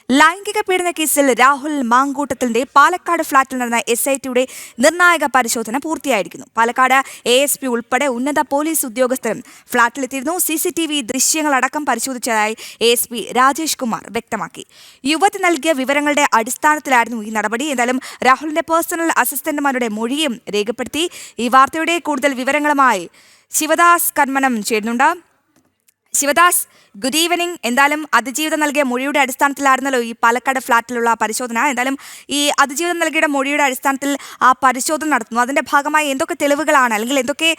ലൈംഗിക പീഡന കേസിൽ രാഹുൽ മാങ്കൂട്ടത്തിന്റെ പാലക്കാട് ഫ്ളാറ്റിൽ നടന്ന SITയുടെ നിർണായക പരിശോധന പൂർത്തിയായിരിക്കുന്നു. പാലക്കാട് ASP ഉൾപ്പെടെ ഉന്നത പോലീസ് ഉദ്യോഗസ്ഥരും ഫ്ളാറ്റിലെത്തിയിരുന്നു. CCTV ദൃശ്യങ്ങളടക്കം പരിശോധിച്ചതായി ASP രാജേഷ് കുമാർ വ്യക്തമാക്കി. യുവതി നൽകിയ വിവരങ്ങളുടെ അടിസ്ഥാനത്തിലായിരുന്നു ഈ നടപടി. എന്തായാലും രാഹുലിന്റെ പേഴ്സണൽ അസിസ്റ്റന്റുമാരുടെ മൊഴിയും രേഖപ്പെടുത്തി. ഈ വാർത്തയുടെ കൂടുതൽ വിവരങ്ങളുമായി ശിവദാസ് കന്മനം ചേരുന്നുണ്ട്. Sivadas, good evening. എന്തായാലും അതിജീവിതം നൽകിയ മൊഴിയുടെ അടിസ്ഥാനത്തിലായിരുന്നല്ലോ ഈ പാലക്കാട് ഫ്ളാറ്റിലുള്ള പരിശോധന. എന്തായാലും ഈ അതിജീവിതം നൽകിയ മൊഴിയുടെ അടിസ്ഥാനത്തിൽ ആ പരിശോധന നടത്തുന്നു. അതിന്റെ ഭാഗമായി എന്തൊക്കെ തെളിവുകളാണ് അല്ലെങ്കിൽ എന്തൊക്കെ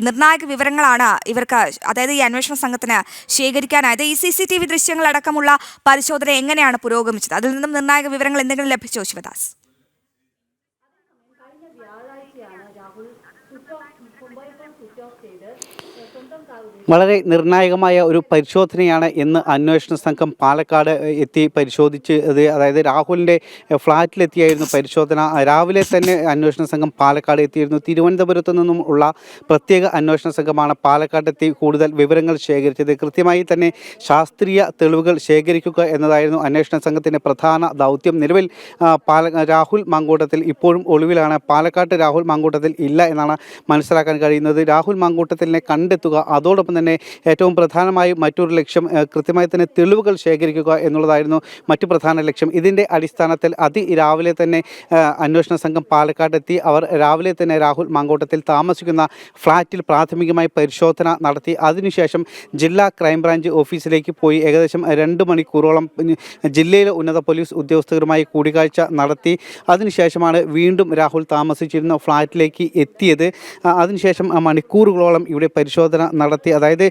നിർണായക വിവരങ്ങളാണ് ഇവർക്ക്, അതായത് ഈ അന്വേഷണ സംഘത്തിന് ശേഖരിക്കാനായത്? ഈ CCTV ദൃശ്യങ്ങളടക്കമുള്ള പരിശോധന എങ്ങനെയാണ് പുരോഗമിച്ചത്? അതിൽ നിന്നും നിർണായക വിവരങ്ങൾ എന്തെങ്കിലും ലഭിച്ചോ ശിവദാസ്? വളരെ നിർണായകമായ ഒരു പരിശോധനയാണ് ഇന്ന് അന്വേഷണ സംഘം പാലക്കാട് എത്തി പരിശോധിച്ചത്. അതായത് രാഹുലിൻ്റെ ഫ്ളാറ്റിലെത്തിയായിരുന്നു പരിശോധന. രാവിലെ തന്നെ അന്വേഷണ സംഘം പാലക്കാട് എത്തിയിരുന്നു. തിരുവനന്തപുരത്തു നിന്നും ഉള്ള പ്രത്യേക അന്വേഷണ സംഘമാണ് പാലക്കാടെത്തി കൂടുതൽ വിവരങ്ങൾ ശേഖരിച്ചത്. കൃത്യമായി തന്നെ ശാസ്ത്രീയ തെളിവുകൾ ശേഖരിക്കുക എന്നതായിരുന്നു അന്വേഷണ സംഘത്തിൻ്റെ പ്രധാന ദൗത്യം. നിലവിൽ രാഹുൽ മാങ്കൂട്ടത്തിൽ ഇപ്പോഴും ഒളിവിലാണ്. പാലക്കാട്ട് രാഹുൽ മാങ്കൂട്ടത്തിൽ ഇല്ല എന്നാണ് മനസ്സിലാക്കാൻ കഴിയുന്നത്. രാഹുൽ മാങ്കൂട്ടത്തിലിനെ കണ്ടെത്തുക, അതോടൊപ്പം തന്നെ ഏറ്റവും പ്രധാനമായും മറ്റൊരു ലക്ഷ്യം കൃത്യമായി തന്നെ തെളിവുകൾ ശേഖരിക്കുക എന്നുള്ളതായിരുന്നു മറ്റു പ്രധാന ലക്ഷ്യം. ഇതിൻ്റെ അടിസ്ഥാനത്തിൽ രാവിലെ തന്നെ അന്വേഷണ സംഘം പാലക്കാടെത്തി. അവർ രാവിലെ തന്നെ രാഹുൽ മാങ്കൂട്ടത്തിൽ താമസിക്കുന്ന ഫ്ളാറ്റിൽ പ്രാഥമികമായി പരിശോധന നടത്തി. അതിനുശേഷം ജില്ലാ ക്രൈംബ്രാഞ്ച് ഓഫീസിലേക്ക് പോയി ഏകദേശം 2 മണിക്കൂറോളം ജില്ലയിലെ ഉന്നത പോലീസ് ഉദ്യോഗസ്ഥരുമായി കൂടിക്കാഴ്ച നടത്തി. അതിനുശേഷമാണ് വീണ്ടും രാഹുൽ താമസിച്ചിരുന്ന ഫ്ളാറ്റിലേക്ക് എത്തിയത്. അതിനുശേഷം മണിക്കൂറുകളോളം ഇവിടെ പരിശോധന നടത്തി. അതായത്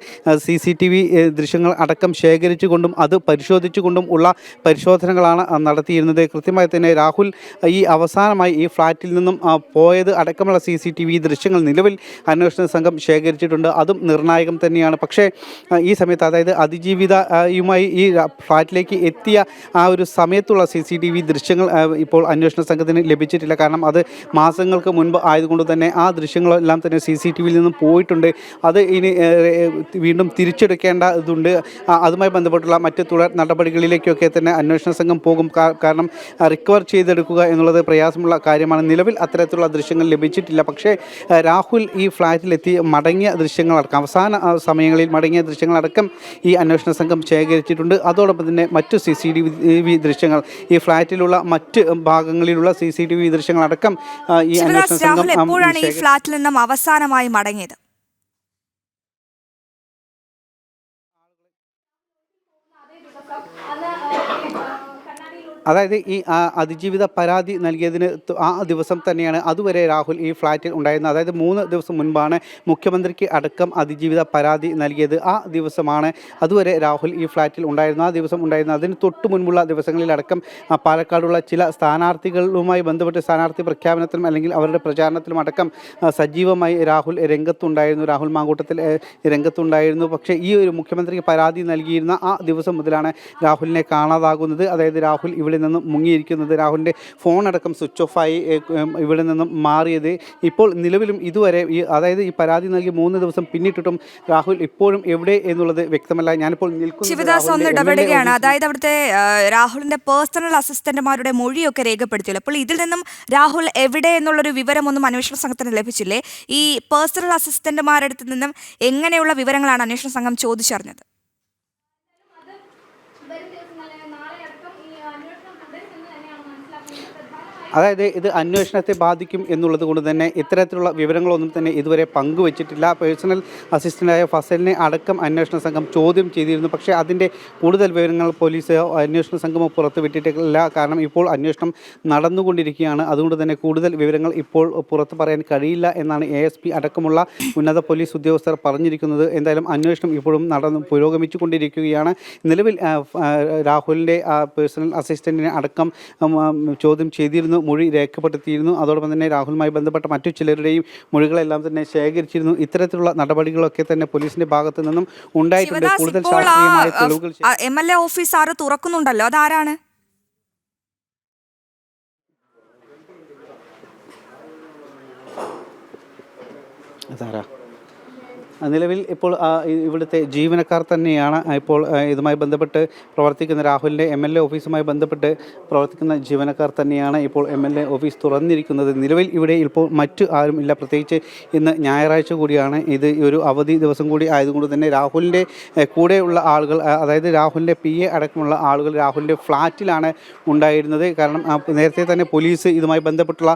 CCTV ദൃശ്യങ്ങൾ അടക്കം ശേഖരിച്ചുകൊണ്ടും അത് പരിശോധിച്ചുകൊണ്ടും ഉള്ള പരിശോധനകളാണ് നടത്തിയിരുന്നത്. കൃത്യമായി തന്നെ രാഹുൽ ഈ അവസാനമായി ഈ ഫ്ളാറ്റിൽ നിന്നും പോയത് അടക്കമുള്ള CCTV ദൃശ്യങ്ങൾ നിലവിൽ അന്വേഷണ സംഘം ശേഖരിച്ചിട്ടുണ്ട്. അതും നിർണായകം തന്നെയാണ്. പക്ഷേ ഈ സമയത്ത്, അതായത് അതിജീവിതയുമായി ഈ ഫ്ളാറ്റിലേക്ക് എത്തിയ ആ ഒരു സമയത്തുള്ള CCTV ദൃശ്യങ്ങൾ ഇപ്പോൾ അന്വേഷണ സംഘത്തിന് ലഭിച്ചിട്ടില്ല. കാരണം അത് മാസങ്ങൾക്ക് മുൻപ് ആയതുകൊണ്ട് തന്നെ ആ ദൃശ്യങ്ങളെല്ലാം തന്നെ CCTVയിൽ നിന്നും പോയിട്ടുണ്ട്. അത് ഇനി വീണ്ടും തിരിച്ചെടുക്കേണ്ടതുണ്ട്. അതുമായി ബന്ധപ്പെട്ടുള്ള മറ്റ് തുടർ നടപടികളിലേക്കൊക്കെ തന്നെ അന്വേഷണ സംഘം പോകും. കാരണം റിക്കവർ ചെയ്തെടുക്കുക എന്നുള്ളത് പ്രയാസമുള്ള കാര്യമാണ്. നിലവിൽ അത്തരത്തിലുള്ള ദൃശ്യങ്ങൾ ലഭിച്ചിട്ടില്ല. പക്ഷേ രാഹുൽ ഈ ഫ്ളാറ്റിലെത്തി മടങ്ങിയ ദൃശ്യങ്ങളടക്കം, അവസാന സമയങ്ങളിൽ മടങ്ങിയ ദൃശ്യങ്ങളടക്കം ഈ അന്വേഷണ സംഘം ശേഖരിച്ചിട്ടുണ്ട്. അതോടൊപ്പം തന്നെ മറ്റു CCTV ദൃശ്യങ്ങൾ, ഈ ഫ്ളാറ്റിലുള്ള മറ്റ് ഭാഗങ്ങളിലുള്ള CCTV ദൃശ്യങ്ങളടക്കം ഈ അന്വേഷണ സംഘം എപ്പോഴാണ് ഈ ഫ്ളാറ്റിൽ നിന്നും അവസാനമായി മടങ്ങിയത്? അതായത് ഈ അതിജീവിത പരാതി നൽകിയതിന് ആ ദിവസം തന്നെയാണ് അതുവരെ രാഹുൽ ഈ ഫ്ളാറ്റിൽ ഉണ്ടായിരുന്നത്. അതായത് 3 ദിവസം മുൻപാണ് മുഖ്യമന്ത്രിക്ക് അടക്കം അതിജീവിത പരാതി നൽകിയത്. ആ ദിവസമാണ് അതുവരെ രാഹുൽ ഈ ഫ്ളാറ്റിൽ ഉണ്ടായിരുന്നു. ആ ദിവസം ഉണ്ടായിരുന്നു. അതിന് തൊട്ട് മുൻപുള്ള ദിവസങ്ങളിലടക്കം പാലക്കാടുള്ള ചില സ്ഥാനാർത്ഥികളുമായി ബന്ധപ്പെട്ട് സ്ഥാനാർത്ഥി പ്രഖ്യാപനത്തിലും അല്ലെങ്കിൽ അവരുടെ പ്രചാരണത്തിലും അടക്കം സജീവമായി രാഹുൽ രംഗത്തുണ്ടായിരുന്നു. രാഹുൽ മാങ്കൂട്ടത്തിൽ രംഗത്തുണ്ടായിരുന്നു. പക്ഷേ ഈ ഒരു മുഖ്യമന്ത്രിക്ക് പരാതി നൽകിയിരുന്ന ആ ദിവസം മുതലാണ് രാഹുലിനെ കാണാതാകുന്നത്. അതായത് രാഹുൽ ഇവിടെ നിന്നും മുങ്ങിയിരിക്കുന്നത്, രാഹുലിൻ്റെ ഫോണടക്കം സ്വിച്ച് ഓഫായി ഇവിടെ നിന്നും മാറിയത്. ഇപ്പോൾ നിലവിലും ഇതുവരെ അതായത് ഈ പരാതി നൽകി 3 ദിവസം പിന്നിട്ടിട്ടും രാഹുൽ ഇപ്പോഴും എവിടെ എന്നുള്ളത് വ്യക്തമല്ല. ഞാനിപ്പോൾ ശിവദാസ് ഒന്ന് ഇടപെടുകയാണ്. അതായത് അവിടുത്തെ രാഹുലിന്റെ പേഴ്സണൽ അസിസ്റ്റന്റുമാരുടെ മൊഴിയൊക്കെ രേഖപ്പെടുത്തിയല്ലോ. അപ്പോൾ ഇതിൽ നിന്നും രാഹുൽ എവിടെ എന്നുള്ളൊരു വിവരമൊന്നും അന്വേഷണ സംഘത്തിന് ലഭിച്ചില്ലേ? ഈ പേഴ്സണൽ അസിസ്റ്റന്റുമാരുടെ അടുത്ത് നിന്നും എങ്ങനെയുള്ള വിവരങ്ങളാണ് അന്വേഷണ സംഘം ചോദിച്ചറിഞ്ഞത്? അതായത് ഇത് അന്വേഷണത്തെ ബാധിക്കും എന്നുള്ളത് കൊണ്ട് തന്നെ ഇത്തരത്തിലുള്ള വിവരങ്ങളൊന്നും തന്നെ ഇതുവരെ പങ്കുവച്ചിട്ടില്ല. പേഴ്സണൽ അസിസ്റ്റൻ്റായ ഫസലിനെ അടക്കം അന്വേഷണ സംഘം ചോദ്യം ചെയ്തിരുന്നു. പക്ഷേ അതിൻ്റെ കൂടുതൽ വിവരങ്ങൾ പോലീസോ അന്വേഷണ സംഘമോ പുറത്തുവിട്ടിട്ടില്ല. കാരണം ഇപ്പോൾ അന്വേഷണം നടന്നുകൊണ്ടിരിക്കുകയാണ്. അതുകൊണ്ട് തന്നെ കൂടുതൽ വിവരങ്ങൾ ഇപ്പോൾ പുറത്തു പറയാൻ കഴിയില്ല എന്നാണ് ASP അടക്കമുള്ള ഉന്നത പോലീസ് ഉദ്യോഗസ്ഥർ പറഞ്ഞിരിക്കുന്നത്. എന്തായാലും അന്വേഷണം ഇപ്പോഴും പുരോഗമിച്ചു കൊണ്ടിരിക്കുകയാണ്. നിലവിൽ രാഹുലിൻ്റെ പേഴ്സണൽ അസിസ്റ്റൻറ്റിനെ അടക്കം ചോദ്യം ചെയ്തിരുന്നു, മൊഴി രേഖപ്പെടുത്തിയിരുന്നു. അതോടൊപ്പം തന്നെ രാഹുലുമായി ബന്ധപ്പെട്ട മറ്റു ചിലരുടെയും മൊഴികളെല്ലാം തന്നെ ശേഖരിച്ചിരുന്നു. ഇത്തരത്തിലുള്ള നടപടികളൊക്കെ തന്നെ പോലീസിന്റെ ഭാഗത്തു നിന്നും ഉണ്ടായിട്ടുണ്ട്. കൂടുതൽ ശാസ്ത്രീയമായ തെളിവുകൾ MLA ഓഫീസ് ആറ് തുറക്കുന്നുണ്ടല്ലോ, അതാരാണ്? അതാരാ? നിലവിൽ ഇപ്പോൾ ഇവിടുത്തെ ജീവനക്കാർ തന്നെയാണ് ഇപ്പോൾ ഇതുമായി ബന്ധപ്പെട്ട് പ്രവർത്തിക്കുന്ന രാഹുലിൻ്റെ MLA ഓഫീസുമായി ബന്ധപ്പെട്ട് പ്രവർത്തിക്കുന്ന ജീവനക്കാർ തന്നെയാണ് ഇപ്പോൾ MLA ഓഫീസ് തുറന്നിരിക്കുന്നത്. നിലവിൽ ഇവിടെ ഇപ്പോൾ മറ്റു ആരുമില്ല. പ്രത്യേകിച്ച് ഇന്ന് ഞായറാഴ്ച കൂടിയാണ്. ഇത് ഒരു അവധി ദിവസം കൂടി ആയതുകൊണ്ട് തന്നെ രാഹുലിൻ്റെ കൂടെയുള്ള ആളുകൾ, അതായത് രാഹുലിൻ്റെ PA അടക്കമുള്ള ആളുകൾ രാഹുലിൻ്റെ ഫ്ലാറ്റിലാണ് ഉണ്ടായിരുന്നത്. കാരണം നേരത്തെ തന്നെ പോലീസ് ഇതുമായി ബന്ധപ്പെട്ടുള്ള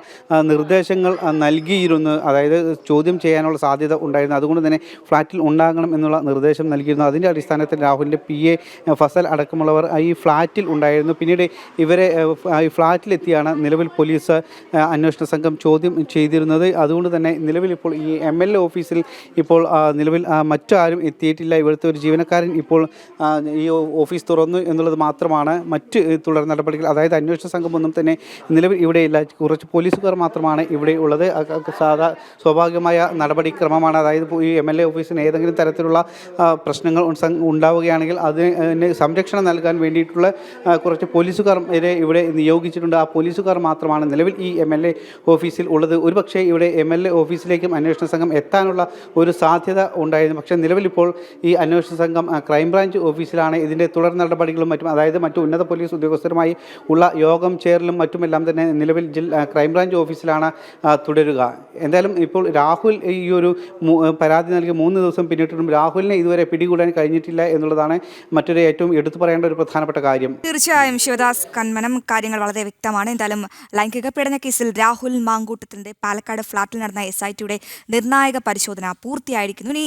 നിർദ്ദേശങ്ങൾ നൽകിയിരുന്നു. അതായത് ചോദ്യം ചെയ്യാനുള്ള സാധ്യത ഉണ്ടായിരുന്നു. അതുകൊണ്ട് തന്നെ ഫ്ലാറ്റിൽ ഉണ്ടാകണം എന്നുള്ള നിർദ്ദേശം നൽകിയിരുന്നു. അതിൻ്റെ അടിസ്ഥാനത്തിൽ രാഹുലിൻ്റെ PA ഫസൽ അടക്കമുള്ളവർ ഈ ഫ്ലാറ്റിൽ ഉണ്ടായിരുന്നു. പിന്നീട് ഇവരെ ഈ ഫ്ലാറ്റിലെത്തിയാണ് നിലവിൽ പോലീസ് അന്വേഷണ സംഘം ചോദ്യം ചെയ്തിരുന്നത്. അതുകൊണ്ട് തന്നെ നിലവിൽ ഇപ്പോൾ ഈ MLA ഓഫീസിൽ ഇപ്പോൾ നിലവിൽ മറ്റാരും എത്തിയിട്ടില്ല. ഇവിടുത്തെ ഒരു ജീവനക്കാരൻ ഇപ്പോൾ ഈ ഓഫീസ് തുറന്നു എന്നുള്ളത് മാത്രമാണ്. മറ്റ് തുടർ നടപടികൾ, അതായത് അന്വേഷണ സംഘമൊന്നും തന്നെ നിലവിൽ ഇവിടെയില്ല. കുറച്ച് പോലീസുകാർ മാത്രമാണ് ഇവിടെ ഉള്ളത്. സ്വാഭാവികമായ നടപടിക്രമമാണ്. അതായത് ഈ MLA ഓഫീസിന് ഏതെങ്കിലും തരത്തിലുള്ള പ്രശ്നങ്ങൾ ഉണ്ടാവുകയാണെങ്കിൽ അതിന് സംരക്ഷണം നൽകാൻ വേണ്ടിയിട്ടുള്ള കുറച്ച് പോലീസുകാർ ഇവിടെ നിയോഗിച്ചിട്ടുണ്ട്. ആ പോലീസുകാർ മാത്രമാണ് നിലവിൽ ഈ MLA ഓഫീസിൽ ഉള്ളത്. ഒരുപക്ഷെ ഇവിടെ MLA ഓഫീസിലേക്കും അന്വേഷണ സംഘം എത്താനുള്ള ഒരു സാധ്യത ഉണ്ടായിരുന്നു. പക്ഷേ നിലവിൽ ഇപ്പോൾ ഈ അന്വേഷണ സംഘം ക്രൈംബ്രാഞ്ച് ഓഫീസിലാണ്. ഇതിൻ്റെ തുടർ നടപടികളും മറ്റും, അതായത് മറ്റു ഉന്നത പോലീസ് ഉദ്യോഗസ്ഥരുമായി ഉള്ള യോഗം ചേരലും മറ്റുമെല്ലാം തന്നെ നിലവിൽ ക്രൈംബ്രാഞ്ച് ഓഫീസിലാണ് തുടരുക. എന്തായാലും ഇപ്പോൾ രാഹുൽ ഈ ഒരു പരാതി നൽകി 3 ദിവസം പിന്നിട്ടിട്ടും രാഹുലിനെ ഇതുവരെ പിടികൂടാൻ കഴിഞ്ഞിട്ടില്ല എന്നുള്ളതാണ് മറ്റൊരു ഏറ്റവും എടുത്തു പറയേണ്ട ഒരു പ്രധാനപ്പെട്ട കാര്യം. തീർച്ചയായും ശിവദാസ് കന്മനം, കാര്യങ്ങൾ വളരെ വ്യക്തമാണ്. എന്തായാലും ലൈംഗിക പീഡന കേസിൽ രാഹുൽ മാങ്കൂട്ടത്തിന്റെ പാലക്കാട് ഫ്ളാറ്റിൽ നടന്ന SITയുടെ നിർണായക പരിശോധന പൂർത്തിയായിരിക്കുന്നു. ഇനി